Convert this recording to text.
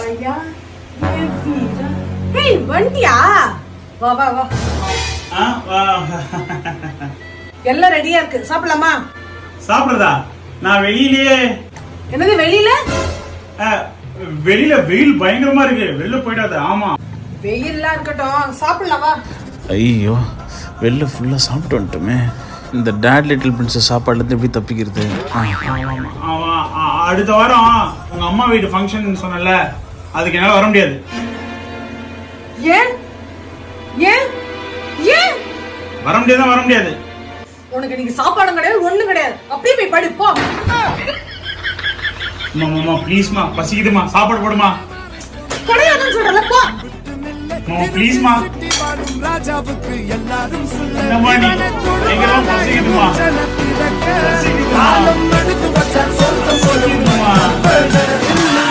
ஐயா என் வீரா. ஏய் வண்டியா? வா வா வா. எல்லாம் ரெடியா இருக்கு, சாப்பிடலாமா? சாப்பிடுறதா? நான் வெளியிலேயே. என்னது வெளியில? வெளியில வெயில் பயங்கரமா இருக்கு, வெளில போயிடாத. ஆமா வெயில்லாம் இருக்கட்டும், சாப்பிடலாமா? ஐயோ வெளில ஃபுல்லாக சாப்பிட்டு வந்துட்டோமே. இந்த டேட் லிட்டில் பிரின்சஸ் சாப்பாடுலேருந்து எப்படி தப்பிக்கிறது? அடுத்த வாரம் உங்க அம்மா வீட்டு ஃபங்க்ஷன் சொன்னல, அதுக்கு என்னால வர முடியாது. ஏன் ஏன் ஏன் வர முடியாது. உனக்கு நீங்க சாப்பாடும் கிடையாது, ஒண்ணும் கிடையாது. அப்படியே போய் படு போ. மாமா ப்ளீஸ்மா, பசிக்குதுமா, சாப்பாடு போடுமா. கிடையாதுன்னு சொல்றல, போ. மாமா ப்ளீஸ்மா. ராஜாவுக்கு எல்லாரும் சொல்ல என்னம்மா நீ? எங்கெல்லாம் பசிக்குதுமா. காலம் எடுத்து வச்சான் சொர்க்கம் போலும். பசிக்குதுமா.